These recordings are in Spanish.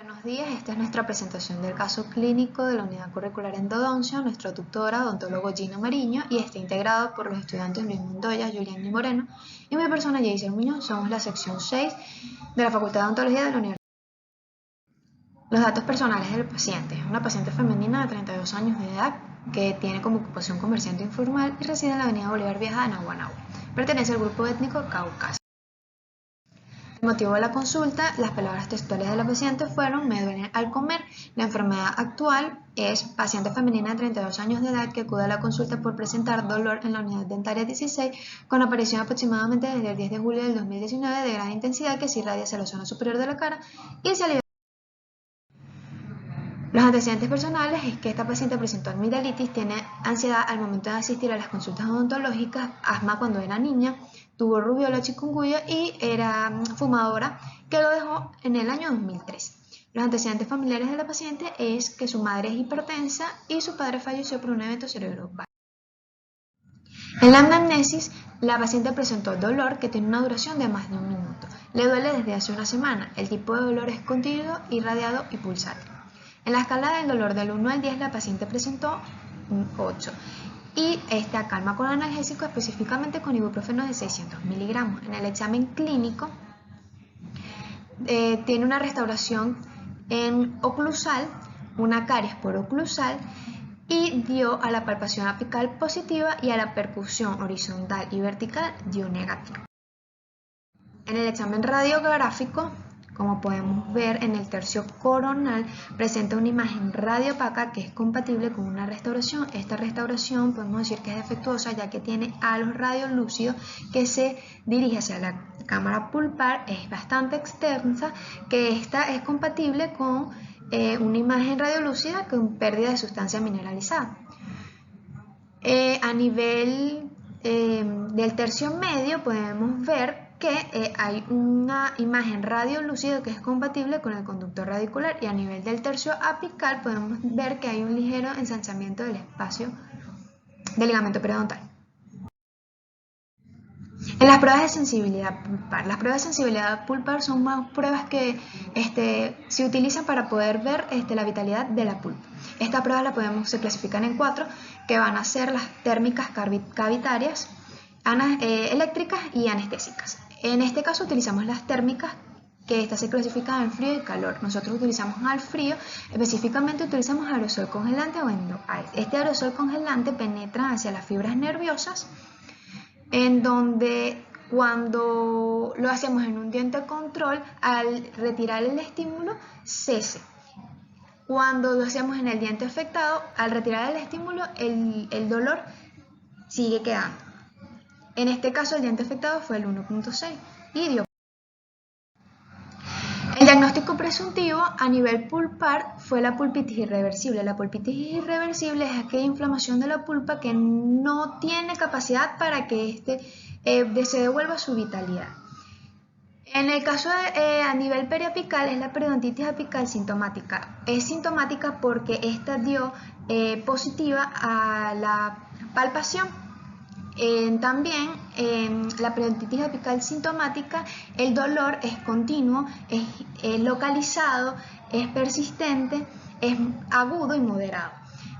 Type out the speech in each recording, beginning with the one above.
Buenos días, esta es nuestra presentación del caso clínico de la unidad curricular endodoncia, nuestra tutora, odontólogo Gina Mariño, y está integrado por los estudiantes Luis Montoya, Julián Moreno y mi persona Jason Muñoz. Somos la sección 6 de la Facultad de Odontología de la Universidad. Los datos personales del paciente. Es una paciente femenina de 32 años de edad que tiene como ocupación comerciante informal y reside en la avenida Bolívar Vieja de Naguanagua. Pertenece al grupo étnico caucásico. El motivo de la consulta, las palabras textuales de la paciente fueron: me duele al comer. La enfermedad actual es paciente femenina de 32 años de edad que acude a la consulta por presentar dolor en la unidad dentaria 16 con aparición aproximadamente desde el 10 de julio del 2019 de gran intensidad que se irradia hacia la zona superior de la cara y se alivia. Los antecedentes personales es que esta paciente presentó amigdalitis, tiene ansiedad al momento de asistir a las consultas odontológicas, asma cuando era niña, tuvo rubiola chikungunya y era fumadora, que lo dejó en el año 2003. Los antecedentes familiares de la paciente es que su madre es hipertensa y su padre falleció por un evento cerebrovascular. En la anamnesis, la paciente presentó dolor que tiene una duración de más de 1 minuto. Le duele desde hace una semana. El tipo de dolor es continuo, irradiado y pulsante. En la escala del dolor del 1 al 10, la paciente presentó un 8 y esta calma con analgésico, específicamente con ibuprofeno de 600 miligramos. En el examen clínico tiene una restauración en oclusal, una caries por oclusal y dio a la palpación apical positiva y a la percusión horizontal y vertical dio negativa. En el examen radiográfico, como podemos ver en el tercio coronal, presenta una imagen radiopaca que es compatible con una restauración. Esta restauración podemos decir que es defectuosa ya que tiene halos radiolúcidos que se dirige hacia la cámara pulpar, es bastante extensa, que esta es compatible con una imagen radiolúcida con pérdida de sustancia mineralizada. A nivel del tercio medio podemos ver que hay una imagen radiolúcida que es compatible con el conducto radicular, y a nivel del tercio apical podemos ver que hay un ligero ensanchamiento del espacio del ligamento periodontal. En las pruebas de sensibilidad pulpar. Las pruebas de sensibilidad pulpar son más pruebas que se utilizan para poder ver la vitalidad de la pulpa. Esta prueba se clasifican en 4, que van a ser las térmicas cavitarias, eléctricas y anestésicas. En este caso utilizamos las térmicas, que estas se clasifican en frío y calor. Nosotros utilizamos al frío, específicamente utilizamos aerosol congelante o endo ice. Este aerosol congelante penetra hacia las fibras nerviosas, en donde cuando lo hacemos en un diente control, al retirar el estímulo, cese. Cuando lo hacemos en el diente afectado, al retirar el estímulo, el dolor sigue quedando. En este caso, el diente afectado fue el 1.6 y dio. El diagnóstico presuntivo a nivel pulpar fue la pulpitis irreversible. La pulpitis irreversible es aquella inflamación de la pulpa que no tiene capacidad para que se devuelva su vitalidad. En el caso a nivel periapical es la periodontitis apical sintomática. Es sintomática porque esta dio positiva a la palpación. También la periodontitis apical sintomática, el dolor es continuo, es localizado, es persistente, es agudo y moderado.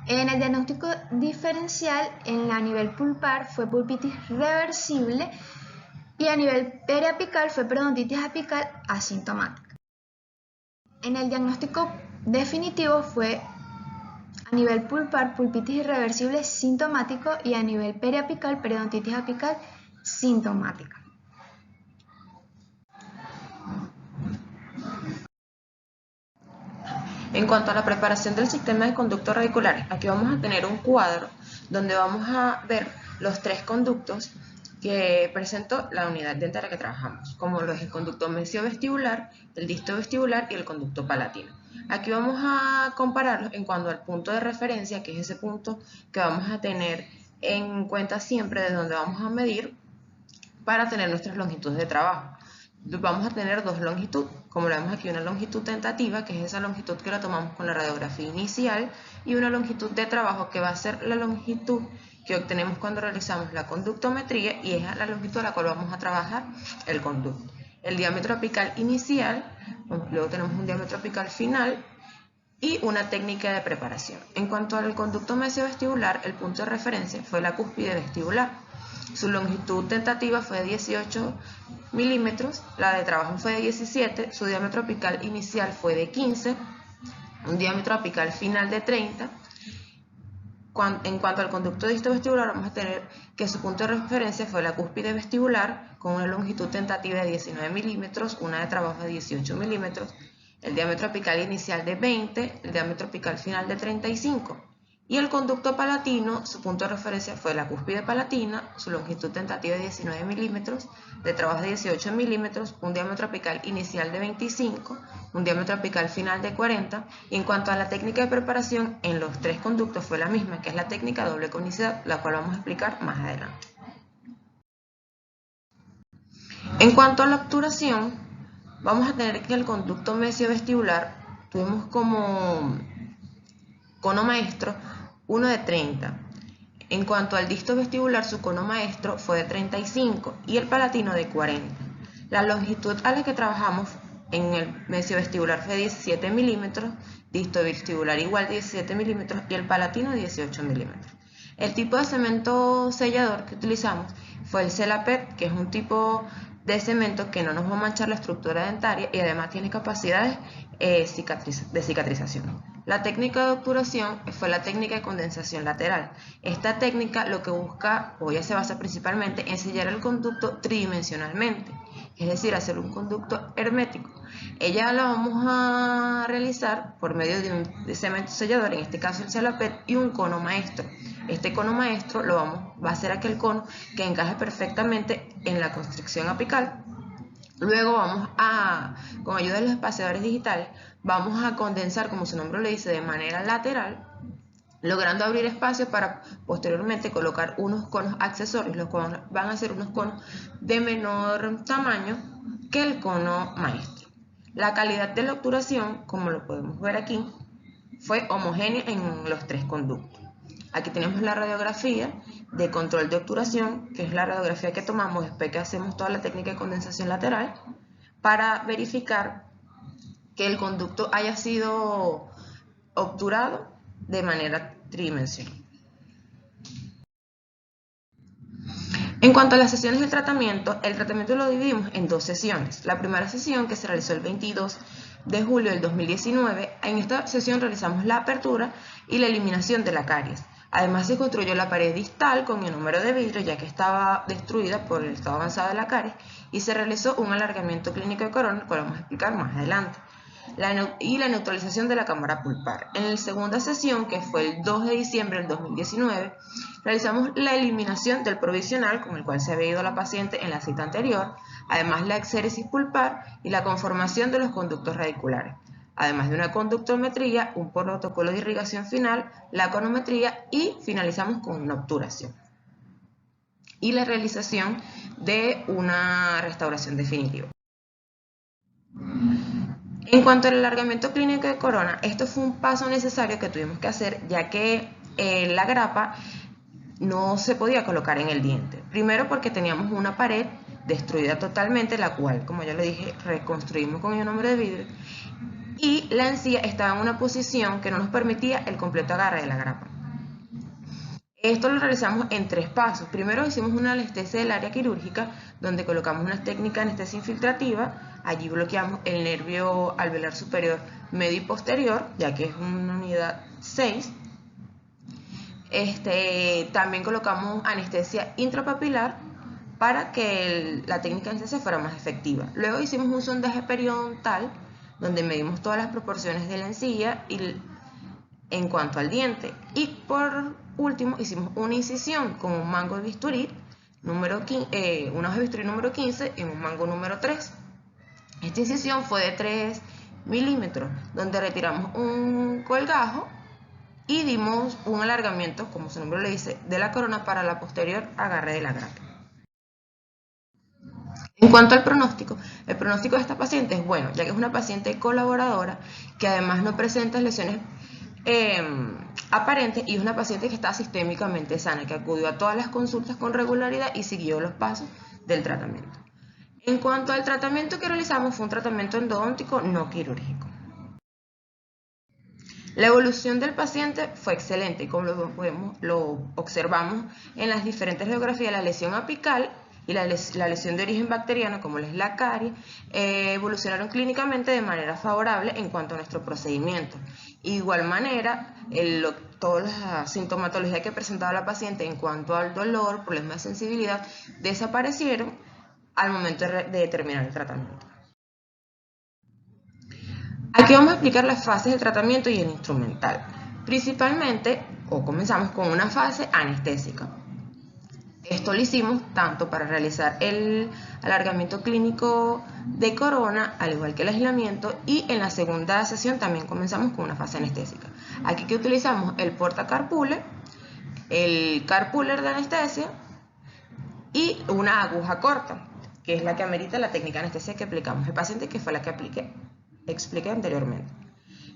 En el diagnóstico diferencial, a nivel pulpar fue pulpitis reversible y a nivel periapical fue periodontitis apical asintomática. En el diagnóstico definitivo fue a nivel pulpar, pulpitis irreversible sintomático, y a nivel periapical, periodontitis apical sintomática. En cuanto a la preparación del sistema de conductos radiculares, aquí vamos a tener un cuadro donde vamos a ver los 3 conductos que presentó la unidad dentaria que trabajamos, como lo es el conducto mesiovestibular, el distovestibular y el conducto palatino. Aquí vamos a compararlos en cuanto al punto de referencia, que es ese punto que vamos a tener en cuenta siempre de donde vamos a medir para tener nuestras longitudes de trabajo. Vamos a tener 2 longitudes, como lo vemos aquí, una longitud tentativa, que es esa longitud que la tomamos con la radiografía inicial, y una longitud de trabajo que va a ser la longitud que obtenemos cuando realizamos la conductometría, y es la longitud a la cual vamos a trabajar el conducto. El diámetro apical inicial Luego tenemos un diámetro apical final y una técnica de preparación. En cuanto al conducto mesiovestibular, el punto de referencia fue la cúspide vestibular. Su longitud tentativa fue de 18 milímetros, la de trabajo fue de 17, su diámetro apical inicial fue de 15, un diámetro apical final de 30. En cuanto al conducto distovestibular, vamos a tener que su punto de referencia fue la cúspide vestibular con una longitud tentativa de 19 milímetros, una de trabajo de 18 milímetros, el diámetro apical inicial de 20, el diámetro apical final de 35. Y el conducto palatino, su punto de referencia fue la cúspide palatina, su longitud tentativa de 19 milímetros, de trabajo de 18 milímetros, un diámetro apical inicial de 25, un diámetro apical final de 40. Y en cuanto a la técnica de preparación, en los tres conductos fue la misma, que es la técnica doble conicidad, la cual vamos a explicar más adelante. En cuanto a la obturación, vamos a tener que el conducto mesiovestibular tuvimos como cono maestro uno de 30. En cuanto al disto vestibular, su cono maestro fue de 35 y el palatino de 40. La longitud a la que trabajamos en el mesiovestibular fue 17 milímetros, disto vestibular igual 17 milímetros y el palatino 18 milímetros. El tipo de cemento sellador que utilizamos fue el Celapet, que es un tipo de cemento que no nos va a manchar la estructura dentaria y además tiene capacidades de cicatrización. La técnica de obturación fue la técnica de condensación lateral. Esta técnica lo que busca, o ya se basa principalmente, en sellar el conducto tridimensionalmente, es decir, hacer un conducto hermético. Ella la vamos a realizar por medio de un cemento sellador, en este caso el Celapet, y un cono maestro. Este cono maestro va a hacer aquel cono que encaje perfectamente en la constricción apical. Luego con ayuda de los espaciadores digitales, vamos a condensar, como su nombre lo dice, de manera lateral, logrando abrir espacio para posteriormente colocar unos conos accesorios, los cuales van a ser unos conos de menor tamaño que el cono maestro. La calidad de la obturación, como lo podemos ver aquí, fue homogénea en los tres conductos. Aquí tenemos la radiografía de control de obturación, que es la radiografía que tomamos después que hacemos toda la técnica de condensación lateral, para verificar que el conducto haya sido obturado de manera tridimensional. En cuanto a las sesiones del tratamiento, el tratamiento lo dividimos en dos sesiones. La primera sesión, que se realizó el 22 de julio del 2019, en esta sesión realizamos la apertura y la eliminación de la caries. Además, se construyó la pared distal con ionómero de vidrio, ya que estaba destruida por el estado avanzado de la caries, y se realizó un alargamiento clínico de corona, el cual vamos a explicar más adelante. Y la neutralización de la cámara pulpar. En la segunda sesión, que fue el 2 de diciembre del 2019, realizamos la eliminación del provisional con el cual se había ido la paciente en la cita anterior, además la exéresis pulpar y la conformación de los conductos radiculares, además de una conductometría, un protocolo de irrigación final, la conometría y finalizamos con una obturación y la realización de una restauración definitiva. En cuanto al alargamiento clínico de corona, esto fue un paso necesario que tuvimos que hacer, ya que la grapa no se podía colocar en el diente. Primero porque teníamos una pared destruida totalmente, la cual, como ya le dije, reconstruimos con ionómero de vidrio, y la encía estaba en una posición que no nos permitía el completo agarre de la grapa. Esto lo realizamos en tres pasos. Primero hicimos una anestesia del área quirúrgica, donde colocamos una técnica de anestesia infiltrativa. Allí bloqueamos el nervio alveolar superior, medio y posterior, ya que es una unidad 6. También colocamos anestesia intrapapilar para que la técnica de anestesia fuera más efectiva. Luego hicimos un sondaje periodontal, donde medimos todas las proporciones de la encía en cuanto al diente. Y por último hicimos una incisión con un mango de bisturí número 15, una hoja de bisturí número 15 en un mango número 3. Esta incisión fue de 3 milímetros, donde retiramos un colgajo y dimos un alargamiento, como su nombre le dice, de la corona para la posterior agarre de la grapa. En cuanto al pronóstico, el pronóstico de esta paciente es bueno, ya que es una paciente colaboradora que además no presenta lesiones aparentes y es una paciente que está sistémicamente sana, que acudió a todas las consultas con regularidad y siguió los pasos del tratamiento. En cuanto al tratamiento que realizamos, fue un tratamiento endodóntico no quirúrgico. La evolución del paciente fue excelente y como lo observamos en las diferentes radiografías, la lesión apical y la lesión de origen bacteriano, como es la caries, evolucionaron clínicamente de manera favorable en cuanto a nuestro procedimiento. De igual manera, toda la sintomatología que presentaba la paciente en cuanto al dolor, problemas de sensibilidad, desaparecieron al momento de terminar el tratamiento. Aquí vamos a explicar las fases del tratamiento y el instrumental. Principalmente, comenzamos con una fase anestésica. Esto lo hicimos tanto para realizar el alargamiento clínico de corona, al igual que el aislamiento, y en la segunda sesión también comenzamos con una fase anestésica. Aquí que utilizamos el portacarpule, el carpuller de anestesia y una aguja corta, que es la que amerita la técnica de anestesia que aplicamos al paciente, que fue la que expliqué anteriormente.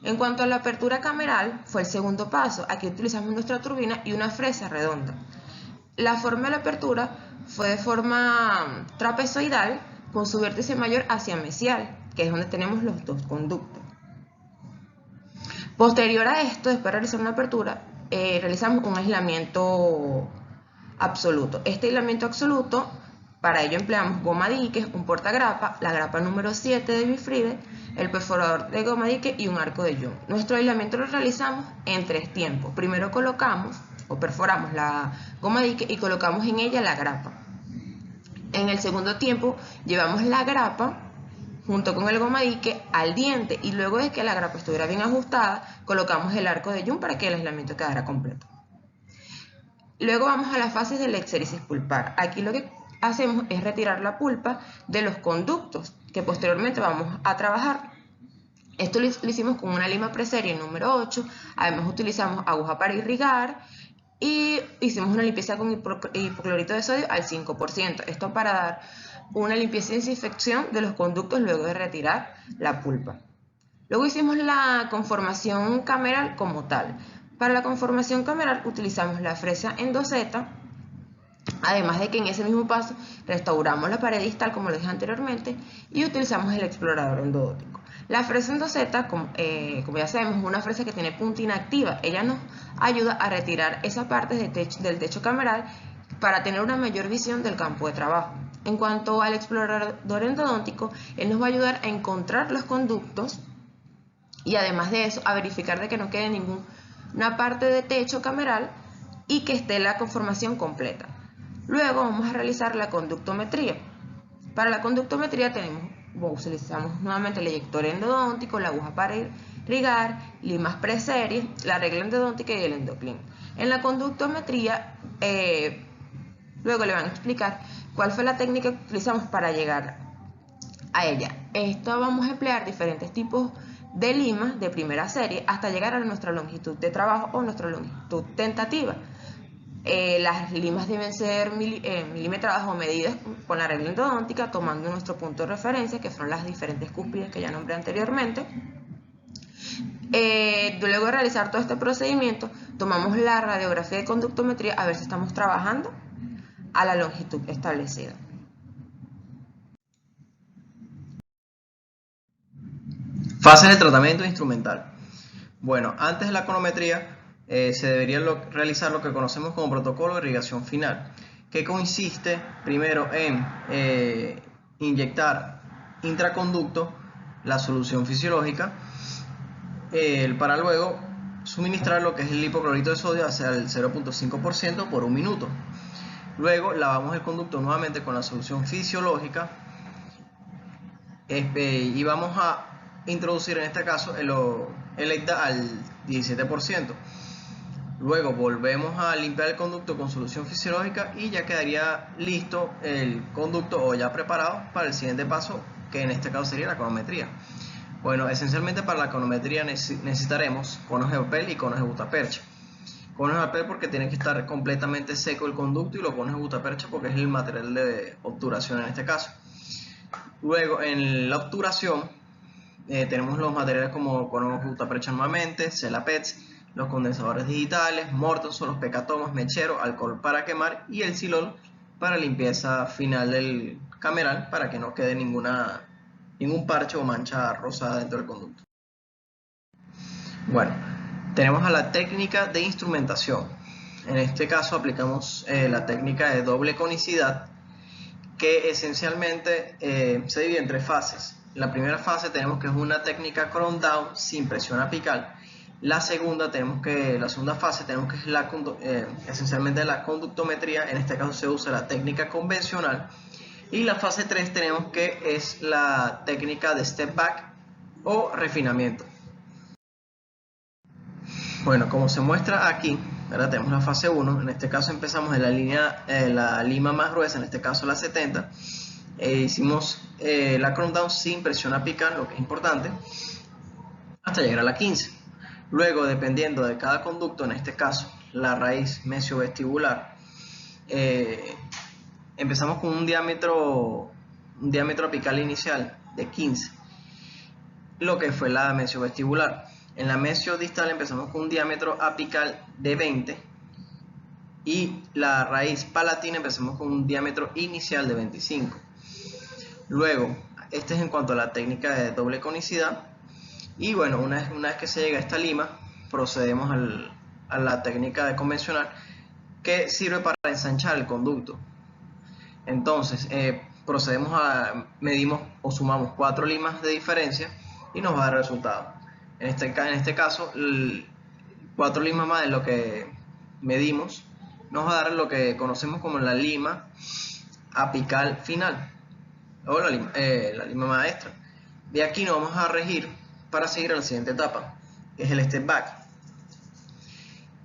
En cuanto a la apertura cameral, fue el segundo paso. Aquí utilizamos nuestra turbina y una fresa redonda. La forma de la apertura fue de forma trapezoidal con su vértice mayor hacia mesial, que es donde tenemos los dos conductos. Posterior a esto, después de realizar una apertura, realizamos un aislamiento absoluto. Este aislamiento absoluto, para ello empleamos goma dique, un portagrapa, la grapa número 7 de Bifride, el perforador de goma dique y un arco de Young. Nuestro aislamiento lo realizamos en 3 tiempos. Primero colocamos o perforamos la goma dique y colocamos en ella la grapa. En el segundo tiempo llevamos la grapa junto con el goma dique al diente y luego de que la grapa estuviera bien ajustada, colocamos el arco de Young para que el aislamiento quedara completo. Luego vamos a las fases de la exéresis pulpar. Aquí lo que hacemos es retirar la pulpa de los conductos que posteriormente vamos a trabajar. Esto lo hicimos con una lima preserie número 8, además utilizamos aguja para irrigar y hicimos una limpieza con hipoclorito de sodio al 5%. Esto para dar una limpieza y desinfección de los conductos luego de retirar la pulpa. Luego hicimos la conformación cameral como tal. Para la conformación cameral utilizamos la fresa endoseta, además de que en ese mismo paso restauramos la pared distal como lo dije anteriormente y utilizamos el explorador endodóntico. La fresa endoseta, como ya sabemos, es una fresa que tiene punta inactiva. Ella nos ayuda a retirar esa parte del techo cameral para tener una mayor visión del campo de trabajo. En cuanto al explorador endodóntico, él nos va a ayudar a encontrar los conductos y además de eso a verificar de que no quede ninguna parte de techo cameral y que esté la conformación completa. Luego vamos a realizar la conductometría. Para la conductometría utilizamos nuevamente el eyector endodóntico, la aguja para irrigar, limas preseries, la regla endodóntica y el endoclín. En la conductometría, luego le van a explicar cuál fue la técnica que utilizamos para llegar a ella. Esto vamos a emplear diferentes tipos de limas de primera serie hasta llegar a nuestra longitud de trabajo o nuestra longitud tentativa. Las limas deben ser milimetradas o medidas con la regla endodóntica, tomando nuestro punto de referencia, que son las diferentes cúspides que ya nombré anteriormente. Luego de realizar todo este procedimiento, tomamos la radiografía de conductometría a ver si estamos trabajando a la longitud establecida. Fases de tratamiento instrumental. Bueno, antes de la conometría se debería realizar lo que conocemos como protocolo de irrigación final, que consiste primero en inyectar intraconducto la solución fisiológica para luego suministrar lo que es el hipoclorito de sodio hacia el 0.5% por 1 minuto. Luego lavamos el conducto nuevamente con la solución fisiológica y vamos a introducir en este caso el ECDA al 17%. Luego volvemos a limpiar el conducto con solución fisiológica y ya quedaría listo el conducto o ya preparado para el siguiente paso, que en este caso sería la conometría. Bueno, esencialmente para la conometría necesitaremos conos de papel y conos de gutapercha. Conos de papel porque tiene que estar completamente seco el conducto y los conos de gutapercha porque es el material de obturación en este caso. Luego en la obturación tenemos los materiales como conos de gutapercha nuevamente, celapets, los condensadores digitales, Mortenson, los pecatomas, mechero, alcohol para quemar y el silol para limpieza final del cameral para que no quede ningún parche o mancha rosada dentro del conducto. Bueno, tenemos a la técnica de instrumentación. En este caso aplicamos la técnica de doble conicidad, que esencialmente se divide en 3 fases. La primera fase tenemos que es una técnica crown down sin presión apical. La segunda fase tenemos que es esencialmente la conductometría. En este caso se usa la técnica convencional. Y la fase 3 tenemos que es la técnica de step back o refinamiento. Bueno, como se muestra aquí, ¿verdad? Tenemos la fase 1. En este caso empezamos en la lima más gruesa, en este caso la 70. Hicimos la crown down sin presión apical, lo que es importante, hasta llegar a la 15. Luego, dependiendo de cada conducto, en este caso la raíz mesiovestibular, empezamos con un diámetro apical inicial de 15, lo que fue la mesiovestibular. En la mesiodistal empezamos con un diámetro apical de 20 y la raíz palatina empezamos con un diámetro inicial de 25. Luego, este es en cuanto a la técnica de doble conicidad. Y bueno, una vez que se llega a esta lima, procedemos a la técnica de convencional, que sirve para ensanchar el conducto. Entonces, medimos o sumamos 4 limas de diferencia y nos va a dar el resultado. En este caso, 4 limas más de lo que medimos nos va a dar lo que conocemos como la lima apical final o la lima maestra. De aquí nos vamos a regir para seguir a la siguiente etapa, que es el step back.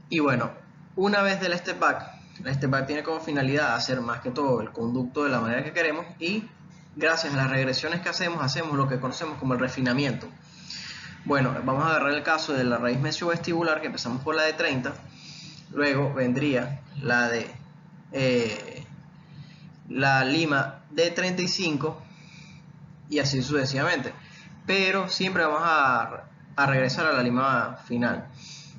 Y bueno, una vez del step back, el step back tiene como finalidad hacer más que todo el conducto de la manera que queremos, y gracias a las regresiones que hacemos lo que conocemos como el refinamiento. Bueno, vamos a agarrar el caso de la raíz mesiovestibular, que empezamos por la de 30, luego vendría la lima de 35 y así sucesivamente, pero siempre vamos a regresar a la lima final.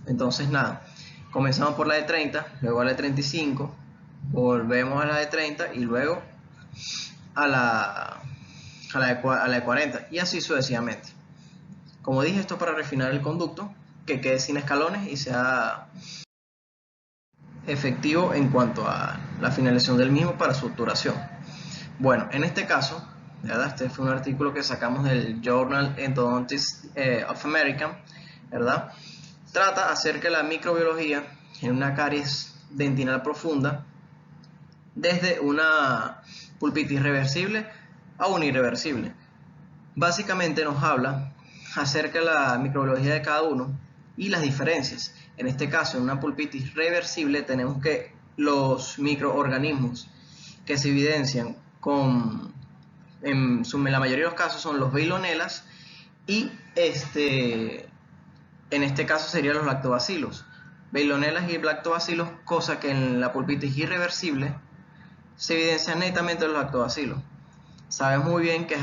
Entonces nada, comenzamos por la de 30, luego a la de 35, volvemos a la de 30 y luego a la de 40 y así sucesivamente. Como dije, esto es para refinar el conducto, que quede sin escalones y sea efectivo en cuanto a la finalización del mismo para su obturación. Bueno, en este caso, ¿verdad? Este fue un artículo que sacamos del Journal Endodontics of America, ¿verdad? Trata acerca de la microbiología en una caries dentinal profunda, desde una pulpitis reversible a una irreversible. Básicamente nos habla acerca de la microbiología de cada uno y las diferencias. En este caso, en una pulpitis reversible, tenemos que los microorganismos que se evidencian en la mayoría de los casos son los Veillonellas y en este caso serían los lactobacilos. Veillonellas y lactobacilos, cosa que en la pulpitis irreversible se evidencian netamente los lactobacilos. Sabemos muy bien que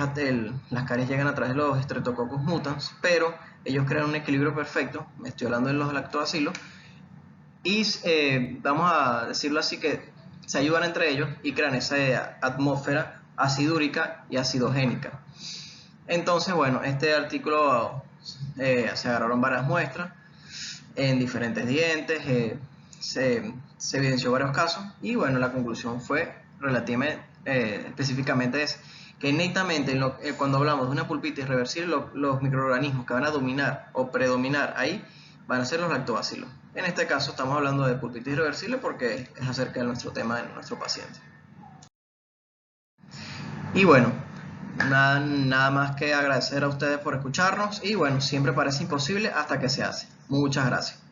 las caries llegan a través de los Streptococcus mutans, pero ellos crean un equilibrio perfecto, me estoy hablando de los lactobacilos, y vamos a decirlo así, que se ayudan entre ellos y crean esa atmósfera acidúrica y acidogénica. Entonces, bueno, este artículo se agarraron varias muestras en diferentes dientes, se evidenció varios casos y bueno, la conclusión fue relativamente, específicamente es que netamente cuando hablamos de una pulpitis reversible, los microorganismos que van a dominar o predominar ahí van a ser los lactobacilos. En este caso estamos hablando de pulpitis reversible porque es acerca de nuestro tema de nuestro paciente. Y bueno, nada más que agradecer a ustedes por escucharnos y bueno, siempre parece imposible hasta que se hace. Muchas gracias.